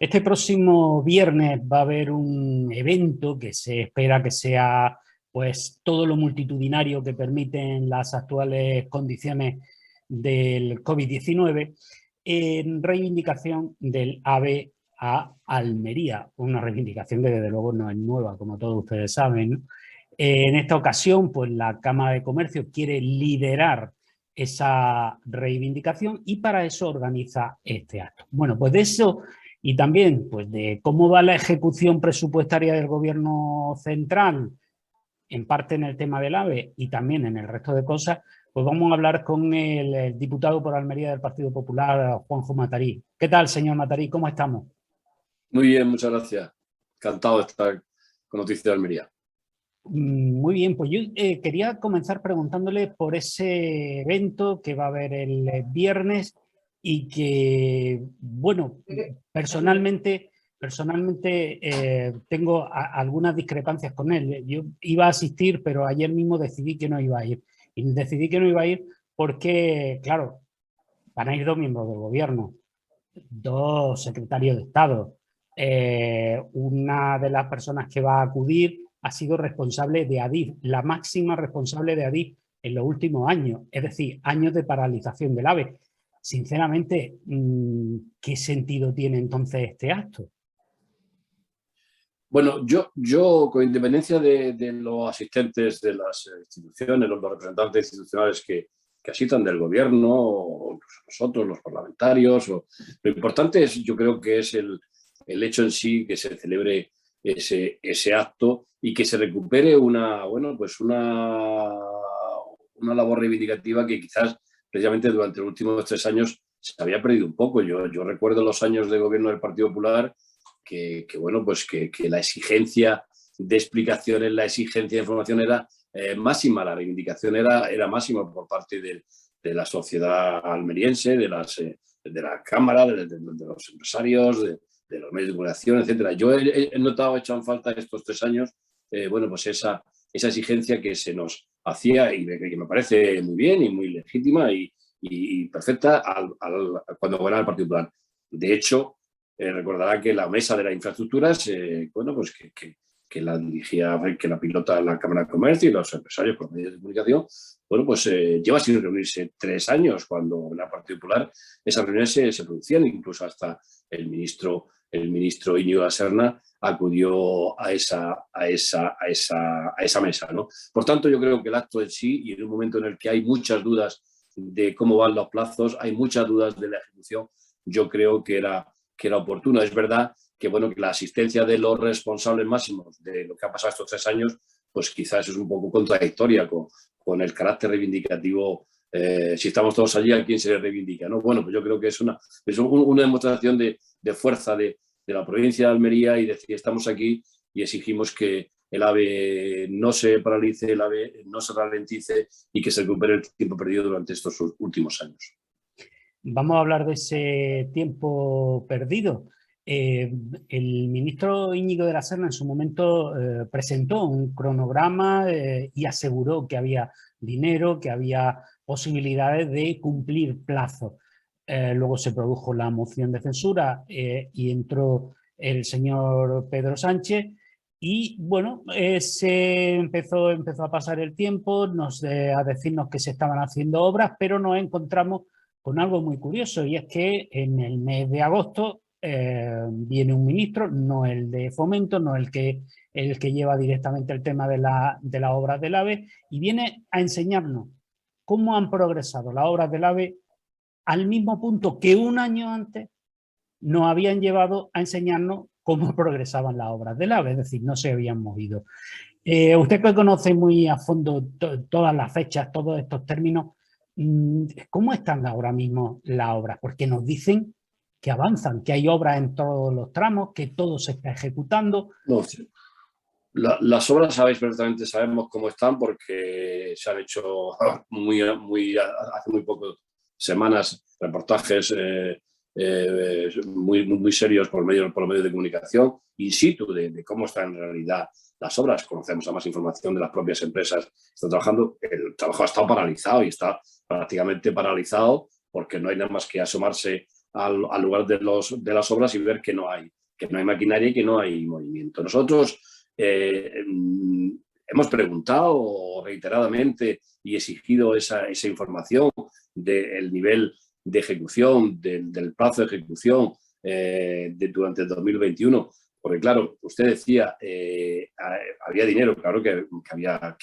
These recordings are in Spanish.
Este próximo viernes va a haber un evento que se espera que sea pues todo lo multitudinario que permiten las actuales condiciones del COVID-19 en reivindicación del AVE a Almería. Una reivindicación que desde luego no es nueva, como todos ustedes saben, ¿no? En esta ocasión, pues la Cámara de Comercio quiere liderar esa reivindicación y para eso organiza este acto. Bueno, pues de eso y también pues de cómo va la ejecución presupuestaria del gobierno central, en parte en el tema del AVE y también en el resto de cosas, pues vamos a hablar con el diputado por Almería del Partido Popular, Juanjo Matarí. ¿Qué tal, señor Matarí? ¿Cómo estamos? Muy bien, muchas gracias. Encantado de estar con Noticias de Almería. Muy bien, pues yo quería comenzar preguntándole por ese evento que va a haber el viernes y que, bueno, personalmente tengo algunas discrepancias con él. Yo iba a asistir, pero ayer mismo decidí que no iba a ir. Y decidí que no iba a ir porque, claro, van a ir dos miembros del gobierno, dos secretarios de Estado. Una de las personas que va a acudir ha sido responsable de ADIF, la máxima responsable de ADIF en los últimos años, es decir, años de paralización del AVE. Sinceramente, ¿qué sentido tiene entonces este acto? Bueno, yo con independencia de los asistentes de las instituciones, los representantes institucionales que asistan del gobierno, o nosotros, los parlamentarios, lo importante es, yo creo que es el hecho en sí que se celebre ese acto y que se recupere una labor reivindicativa que quizás precisamente durante los últimos 3 años se había perdido un poco. Yo recuerdo los años de gobierno del Partido Popular que la exigencia de explicaciones, la exigencia de información era máxima, la reivindicación era máxima por parte de la sociedad almeriense, de la Cámara, de los empresarios, de los medios de comunicación, etcétera. Yo he notado, he hecho en falta estos 3 años, pues esa exigencia que se nos hacía y que me parece muy bien y muy legítima y perfecta cuando gobernaba el Partido Popular. De hecho, recordará que la mesa de las infraestructuras, que la dirigía, que la pilota la Cámara de Comercio y los empresarios por medios de comunicación, lleva sin reunirse 3 años. Cuando en el Partido Popular esas reuniones se producían, incluso hasta el ministro Íñigo de la Serna acudió a esa mesa, ¿no? Por tanto, yo creo que el acto en sí, y en un momento en el que hay muchas dudas de cómo van los plazos, hay muchas dudas de la ejecución, yo creo que era oportuno. Es verdad que la asistencia de los responsables máximos de lo que ha pasado estos 3 años, pues quizás es un poco contradictoria con el carácter reivindicativo. Si estamos todos allí, ¿a quién se le reivindica, ¿no? Bueno, pues yo creo que es una demostración de fuerza de la provincia de Almería y decir, estamos aquí y exigimos que el AVE no se paralice, el AVE no se ralentice y que se recupere el tiempo perdido durante estos últimos años. Vamos a hablar de ese tiempo perdido. El ministro Íñigo de la Serna en su momento presentó un cronograma y aseguró que había dinero, que había posibilidades de cumplir plazos. Luego se produjo la moción de censura y entró el señor Pedro Sánchez y bueno, se empezó a pasar el tiempo, a decirnos que se estaban haciendo obras, pero nos encontramos con algo muy curioso, y es que en el mes de agosto viene un ministro, no el de Fomento, no el que lleva directamente el tema de las obras del AVE, y viene a enseñarnos cómo han progresado las obras del AVE al mismo punto que un año antes nos habían llevado a enseñarnos cómo progresaban las obras del AVE, es decir, no se habían movido. Usted que conoce muy a fondo todas las fechas, todos estos términos, ¿cómo están ahora mismo las obras? Porque nos dicen que avanzan, que hay obras en todos los tramos, que todo se está ejecutando. No, sí. Las obras perfectamente, sabemos cómo están porque se han hecho hace muy pocas semanas reportajes muy serios por medios de comunicación in situ de cómo están en realidad las obras. Conocemos a más información de las propias empresas que están trabajando. El trabajo ha estado paralizado y está prácticamente paralizado porque no hay nada más que asomarse al lugar de las obras y ver que no hay maquinaria y que no hay movimiento. Nosotros hemos preguntado reiteradamente y exigido esa información del nivel de ejecución, del plazo de ejecución durante el 2021, porque claro, usted decía, había dinero, claro que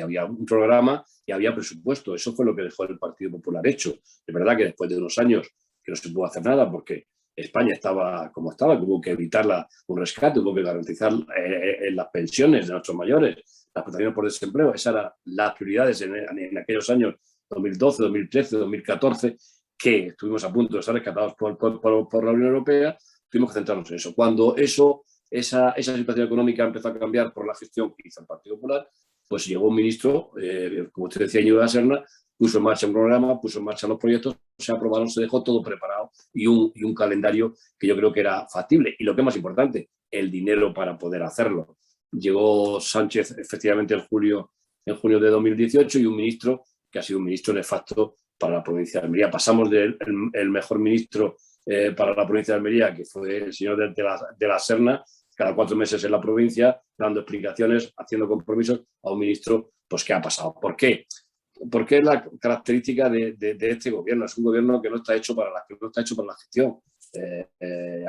había un programa y había presupuesto, eso fue lo que dejó el Partido Popular hecho. Es verdad que después de unos años que no se pudo hacer nada porque España estaba como estaba, que hubo que evitar un rescate, hubo que garantizar las pensiones de nuestros mayores, las prestaciones por desempleo, esas eran las prioridades en aquellos años 2012, 2013, 2014, que estuvimos a punto de ser rescatados por la Unión Europea. Tuvimos que centrarnos en eso. Cuando esa situación económica empezó a cambiar por la gestión que hizo el Partido Popular, pues llegó un ministro, como usted decía, Íñigo de la Serna, puso en marcha un programa, puso en marcha los proyectos, se aprobaron, se dejó todo preparado y un calendario que yo creo que era factible. Y lo que es más importante, el dinero para poder hacerlo. Llegó Sánchez efectivamente en junio de 2018 y un ministro que ha sido un ministro nefasto para la provincia de Almería. Pasamos del mejor ministro para la provincia de Almería, que fue el señor de la Serna, cada 4 meses en la provincia, dando explicaciones, haciendo compromisos, a un ministro, pues ¿qué ha pasado? ¿Por qué? Porque es la característica de este gobierno. Es un gobierno que no está hecho para la gestión.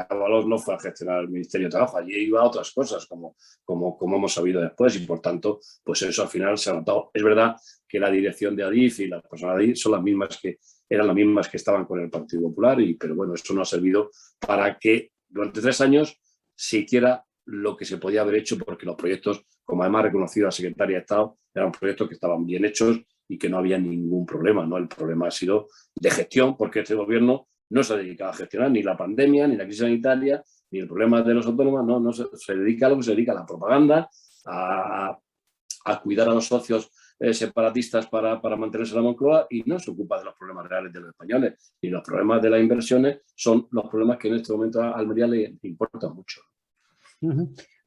Ábalos no fue a gestionar el Ministerio de Trabajo, allí iba a otras cosas, como hemos sabido después, y por tanto, pues eso al final se ha notado. Es verdad que la dirección de Adif y las personas de Adif son eran las mismas que estaban con el Partido Popular, pero bueno, esto no ha servido para que durante 3 años se hiciera lo que se podía haber hecho, porque los proyectos, como además ha reconocido la secretaria de Estado, eran proyectos que estaban bien hechos y que no había ningún problema, ¿no? El problema ha sido de gestión, porque este gobierno no se ha dedicado a gestionar ni la pandemia, ni la crisis sanitaria, ni el problema de los autónomos, no se dedica a lo que se dedica a la propaganda, a cuidar a los socios separatistas para mantenerse en la Moncloa, y no se ocupa de los problemas reales de los españoles. Y los problemas de las inversiones son los problemas que en este momento a Almería le importan mucho.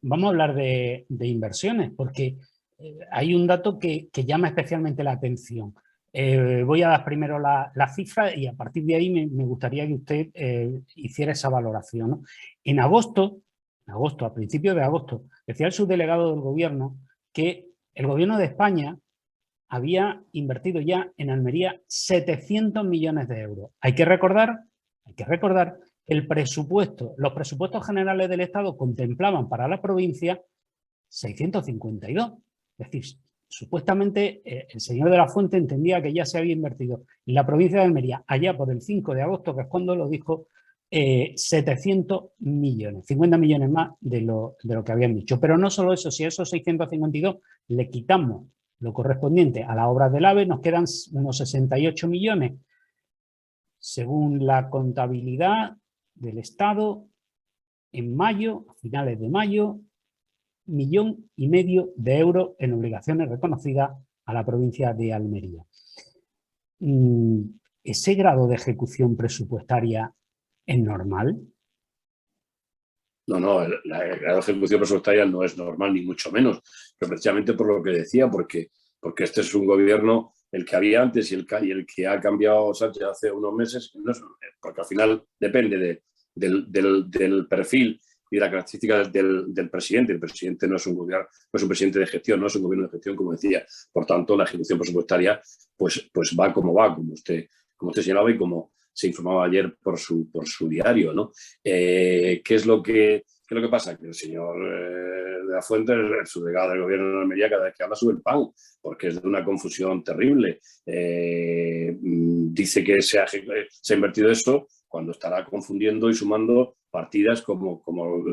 Vamos a hablar de inversiones, porque hay un dato que llama especialmente la atención. Voy a dar primero la cifra y a partir de ahí me gustaría que usted hiciera esa valoración, ¿no? En agosto, a principios de agosto, decía el subdelegado del gobierno que el gobierno de España había invertido ya en Almería 700 millones de euros. Hay que recordar los presupuestos generales del Estado contemplaban para la provincia 652. Es decir, supuestamente el señor de la Fuente entendía que ya se había invertido en la provincia de Almería, allá por el 5 de agosto, que es cuando lo dijo, 700 millones, 50 millones más de lo que habían dicho. Pero no solo eso, si a esos 652 le quitamos lo correspondiente a las obras del AVE, nos quedan unos 68 millones. Según la contabilidad del Estado, en mayo, a finales de mayo, 1,5 millones de euros en obligaciones reconocidas a la provincia de Almería. ¿Ese grado de ejecución presupuestaria es normal? No, el grado de ejecución presupuestaria no es normal, ni mucho menos, pero precisamente por lo que decía, porque este es un gobierno, el que había antes y el que ha cambiado Sánchez hace unos meses, porque al final depende del perfil y la característica del presidente. El presidente no es un presidente de gestión, no es un gobierno de gestión, como decía. Por tanto, la ejecución presupuestaria pues va, como usted señalaba y como se informaba ayer por su diario, ¿no? ¿Qué es lo que pasa? Que el señor de la Fuente, el subdelegado del gobierno de Almería, cada vez que habla sube el pan, porque es de una confusión terrible. Dice que se ha invertido eso cuando estará confundiendo y sumando partidas como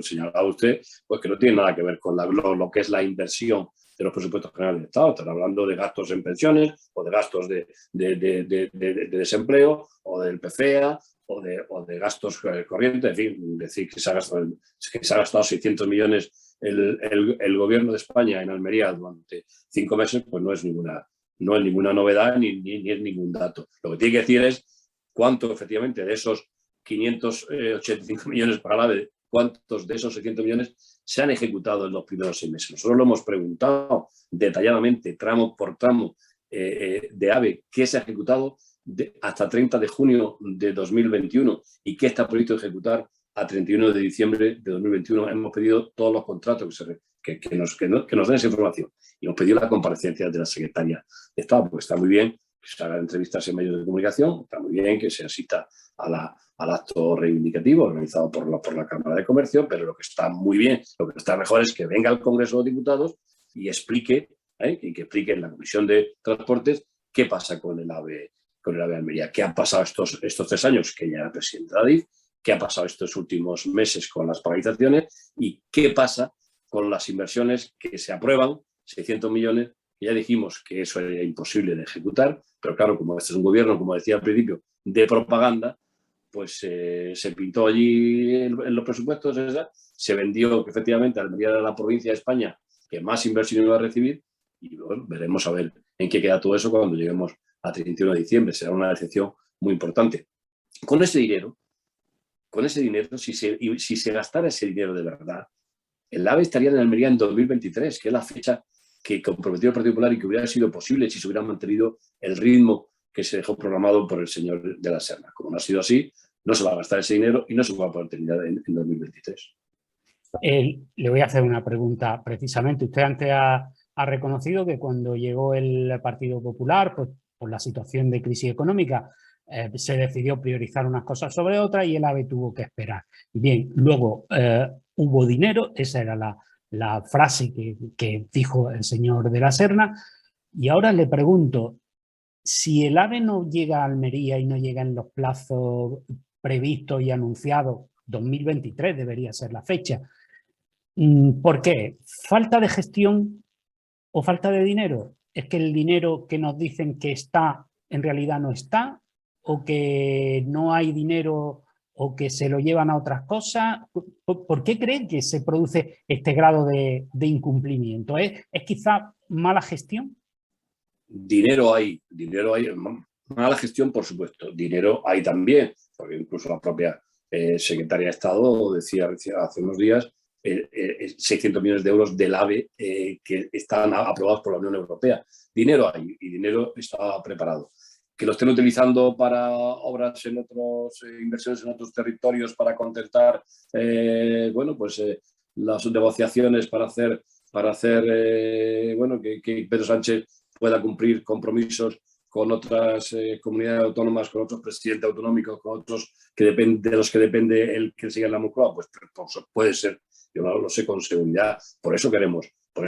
señalaba usted, pues que no tiene nada que ver con lo que es la inversión de los presupuestos generales del Estado. Están hablando de gastos en pensiones o de gastos de desempleo o del PFEA o de gastos corrientes. En fin, decir que se ha gastado 600 millones el gobierno de España en Almería durante 5 meses, pues no es ninguna novedad ni es ningún dato. Lo que tiene que decir es cuánto efectivamente de esos 585 millones para la AVE, cuántos de esos 600 millones se han ejecutado en los primeros 6 meses. Nosotros lo hemos preguntado detalladamente, tramo por tramo, de AVE, qué se ha ejecutado, hasta 30 de junio de 2021 y qué está previsto ejecutar a 31 de diciembre de 2021. Hemos pedido todos los contratos que nos den esa información. Y hemos pedido la comparecencia de la secretaria de Estado, porque está muy bien que se hagan entrevistas en medios de comunicación, está muy bien que se asista al acto reivindicativo organizado por la Cámara de Comercio, pero lo que está muy bien, lo que está mejor es que venga al Congreso de Diputados y explique, y que explique en la Comisión de Transportes qué pasa con el AVE Almería, qué ha pasado estos 3 años que ya era presidente de ADIF, qué ha pasado estos últimos meses con las paralizaciones y qué pasa con las inversiones que se aprueban, 600 millones, que ya dijimos que eso era imposible de ejecutar, pero claro, como este es un gobierno, como decía al principio, de propaganda, pues se pintó allí en los presupuestos, se vendió que efectivamente Almería era la provincia de España que más inversión iba a recibir y bueno, veremos a ver en qué queda todo eso cuando lleguemos a 31 de diciembre. Será una decepción muy importante. Con ese dinero, si se gastara ese dinero de verdad, el AVE estaría en Almería en 2023, que es la fecha que comprometió el Partido Popular y que hubiera sido posible si se hubiera mantenido el ritmo que se dejó programado por el señor de la Serna. Como no ha sido así, no se va a gastar ese dinero y no se va a poder terminar en 2023. Le voy a hacer una pregunta precisamente. Usted antes ha reconocido que cuando llegó el Partido Popular, pues por la situación de crisis económica, se decidió priorizar unas cosas sobre otras y el AVE tuvo que esperar. Bien, luego hubo dinero, esa era la frase que dijo el señor de la Serna, y ahora le pregunto, si el AVE no llega a Almería y no llega en los plazos previstos y anunciados, 2023 debería ser la fecha, ¿por qué? ¿Falta de gestión o falta de dinero? ¿Es que el dinero que nos dicen que está en realidad no está? ¿O que no hay dinero o que se lo llevan a otras cosas? ¿Por qué creen que se produce este grado de incumplimiento? ¿Es quizá mala gestión? Dinero hay, mala gestión por supuesto, dinero hay también, porque incluso la propia secretaria de Estado decía hace unos días 600 millones de euros del AVE que están aprobados por la Unión Europea. Dinero hay y dinero está preparado. Que lo estén utilizando para obras en otros, inversiones en otros territorios para contentar, las negociaciones para hacer que Pedro Sánchez pueda cumplir compromisos con otras comunidades autónomas, con otros presidentes autonómicos, con otros de los que depende el que siga en la Moncloa, pues puede ser. Yo no lo sé con seguridad. Por eso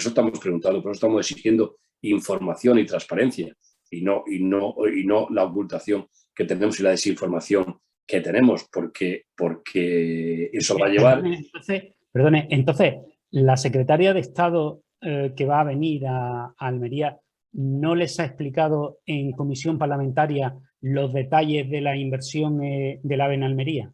estamos preguntando, por eso estamos exigiendo información y transparencia y no la ocultación que tenemos y la desinformación que tenemos, porque eso va a llevar... Perdone, entonces, la secretaria de Estado que va a venir a Almería, ¿no les ha explicado en comisión parlamentaria los detalles de la inversión del AVE en Almería?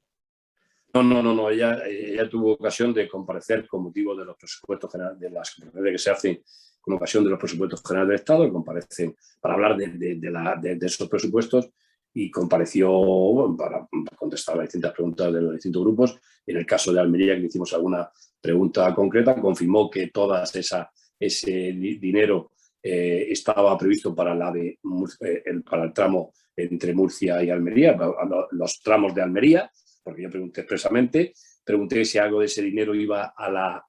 No. Ella tuvo ocasión de comparecer con motivo de los presupuestos generales, de las comparecencias que se hacen con ocasión de los presupuestos generales del Estado, que comparecen para hablar de esos presupuestos y compareció para contestar las distintas preguntas de los distintos grupos. En el caso de Almería, que le hicimos alguna pregunta concreta, confirmó que todo ese dinero estaba previsto para el AVE, para el tramo entre Murcia y Almería, los tramos de Almería, porque yo pregunté expresamente, si algo de ese dinero iba al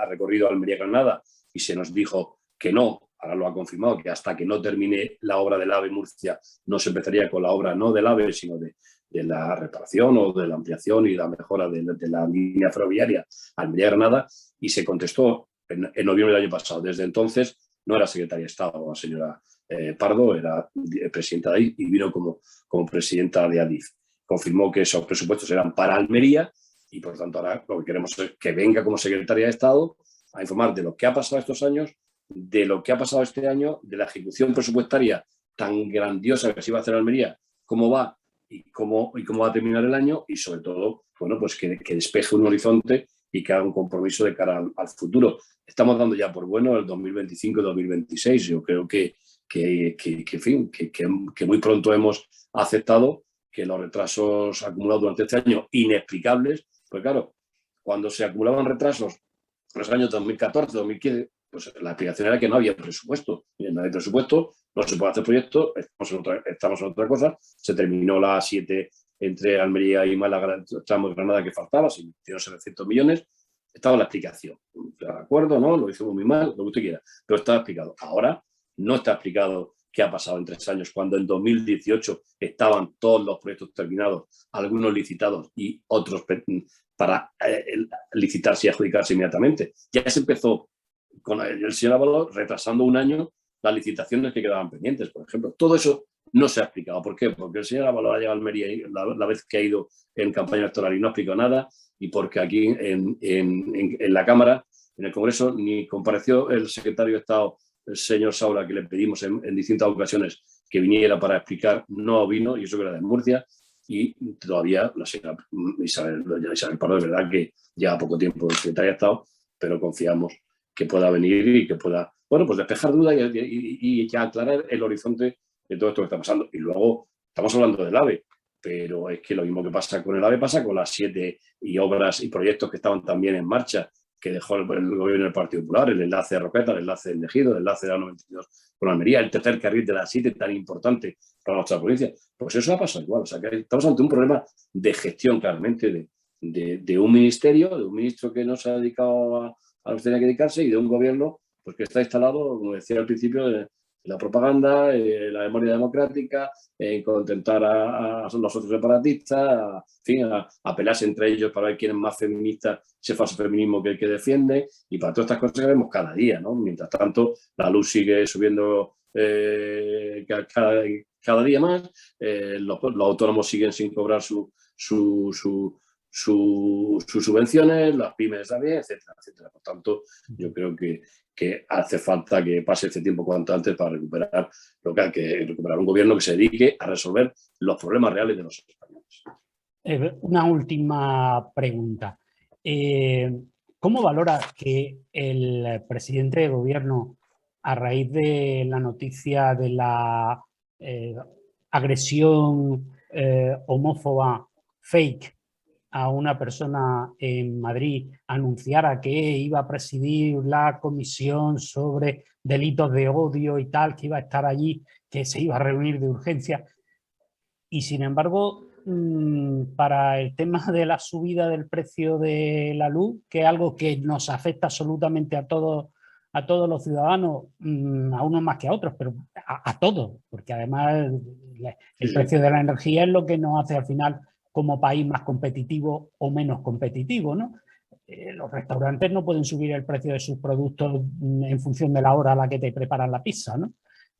recorrido Almería-Granada y se nos dijo que no. Ahora lo ha confirmado, que hasta que no termine la obra del AVE Murcia no se empezaría con la obra no del AVE, sino de la reparación o de la ampliación y la mejora de la línea ferroviaria Almería-Granada, y se contestó en noviembre del año pasado. Desde entonces no era secretaria de Estado la señora Pardo, era presidenta de ADIF y vino como presidenta de ADIF. Confirmó que esos presupuestos eran para Almería y por tanto ahora lo que queremos es que venga como secretaria de Estado a informar de lo que ha pasado estos años, de lo que ha pasado este año, de la ejecución presupuestaria tan grandiosa que se iba a hacer en Almería, cómo va y cómo va a terminar el año y sobre todo, pues que despeje un horizonte y que haga un compromiso de cara al futuro. Estamos dando ya por bueno el 2025 y 2026. Yo creo que muy pronto hemos aceptado que los retrasos acumulados durante este año, inexplicables, pues claro, cuando se acumulaban retrasos en los años 2014, 2015, pues la explicación era que no había presupuesto. No hay presupuesto, no se puede hacer proyectos, estamos en otra cosa, se terminó la A7 entre Almería y Málaga, tramo de Granada que faltaba, se invirtieron 700 millones, estaba la explicación, ¿de acuerdo? ¿No? Lo hicimos muy mal, lo que usted quiera, pero estaba explicado. Ahora no está explicado qué ha pasado en 3 años, cuando en 2018 estaban todos los proyectos terminados, algunos licitados y otros para licitarse y adjudicarse inmediatamente. Ya se empezó con el señor Ábalos retrasando un año las licitaciones que quedaban pendientes, por ejemplo. Todo eso no se ha explicado. ¿Por qué? Porque el señor Ábalos ha llegado a Almería la vez que ha ido en campaña electoral y no ha explicado nada, y porque aquí en la Cámara, en el Congreso, ni compareció el secretario de Estado, el señor Saura, que le pedimos en distintas ocasiones que viniera para explicar, no vino, y eso que era de Murcia, y todavía la señora Isabel Pardo, es verdad que lleva poco tiempo el secretario de Estado, pero confiamos que pueda venir y que pueda, bueno, pues despejar dudas y ya aclarar el horizonte de todo esto que está pasando. Y luego estamos hablando del AVE, pero es que lo mismo que pasa con el AVE pasa con las 7 y obras y proyectos que estaban también en marcha, que dejó el gobierno del Partido Popular, el enlace de Roqueta, el enlace del Ejido, el enlace de la 92 con Almería, el tercer carril de la 7 tan importante para nuestra provincia. Pues eso ha pasado igual. O sea, que estamos ante un problema de gestión claramente de un ministerio, de un ministro que no se ha dedicado a lo que tenía que dedicarse, y de un gobierno pues, que está instalado, como decía al principio, en la propaganda, la memoria democrática, en contentar a los socios separatistas, a pelearse entre ellos para ver quién es más feminista, ese falso feminismo que el que defiende, y para todas estas cosas que vemos cada día, ¿no? Mientras tanto, la luz sigue subiendo cada día más, los autónomos siguen sin cobrar sus subvenciones, las pymes también, etcétera, etcétera. Por tanto, yo creo que hace falta que pase este tiempo cuanto antes para recuperar lo que hay que recuperar, un gobierno que se dedique a resolver los problemas reales de los españoles. Una última pregunta. ¿Cómo valora que el presidente de gobierno, a raíz de la noticia de la agresión homófoba fake a una persona en Madrid, anunciara que iba a presidir la comisión sobre delitos de odio y tal, que iba a estar allí, que se iba a reunir de urgencia, y sin embargo, para el tema de la subida del precio de la luz, que es algo que nos afecta absolutamente a todos los ciudadanos, a unos más que a otros, pero a todos, porque además el precio de la energía es lo que nos hace al final como país más competitivo o menos competitivo, ¿no? Los restaurantes no pueden subir el precio de sus productos en función de la hora a la que te preparan la pizza, ¿no?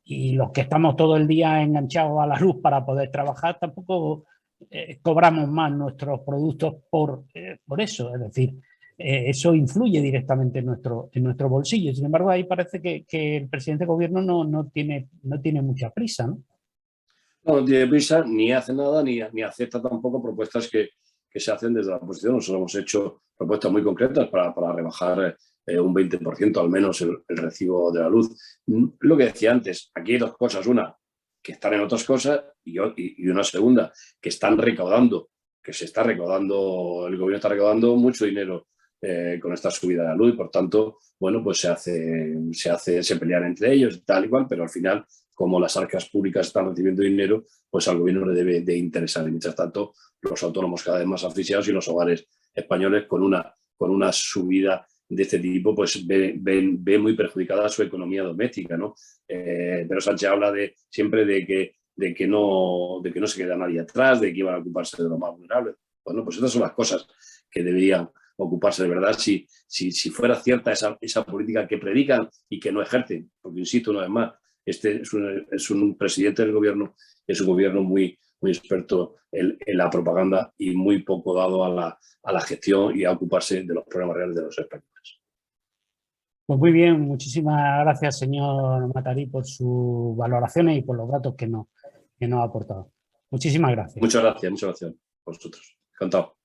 Y los que estamos todo el día enganchados a la luz para poder trabajar tampoco cobramos más nuestros productos por eso. Es decir, eso influye directamente en nuestro bolsillo. Sin embargo, ahí parece que el presidente de gobierno no tiene mucha prisa, ¿no? No tiene prisa, ni hace nada, ni acepta tampoco propuestas que se hacen desde la oposición. Nosotros hemos hecho propuestas muy concretas para rebajar un 20% al menos el recibo de la luz. Lo que decía antes, aquí hay dos cosas. Una, que están en otras cosas, y una segunda, que están recaudando, que se está recaudando, el gobierno está recaudando mucho dinero con esta subida de la luz, y por tanto, bueno, pues se pelean entre ellos y tal y cual, pero al final, como las arcas públicas están recibiendo dinero, pues al gobierno le debe de interesar. Y mientras tanto, los autónomos cada vez más asfixiados y los hogares españoles con una subida de este tipo, pues ve muy perjudicada su economía doméstica, ¿no? Pero Sánchez habla siempre de que no se queda nadie atrás, de que iban a ocuparse de los más vulnerables. Bueno, pues estas son las cosas que deberían ocuparse de verdad si fuera cierta esa política que predican y que no ejercen. Porque, insisto, una vez más, este es un presidente del gobierno, es un gobierno muy experto en la propaganda y muy poco dado a la gestión y a ocuparse de los problemas reales de los españoles. Pues muy bien, muchísimas gracias, señor Matarí, por sus valoraciones y por los datos que nos ha aportado. Muchísimas gracias. Muchas gracias a vosotros. Encantado.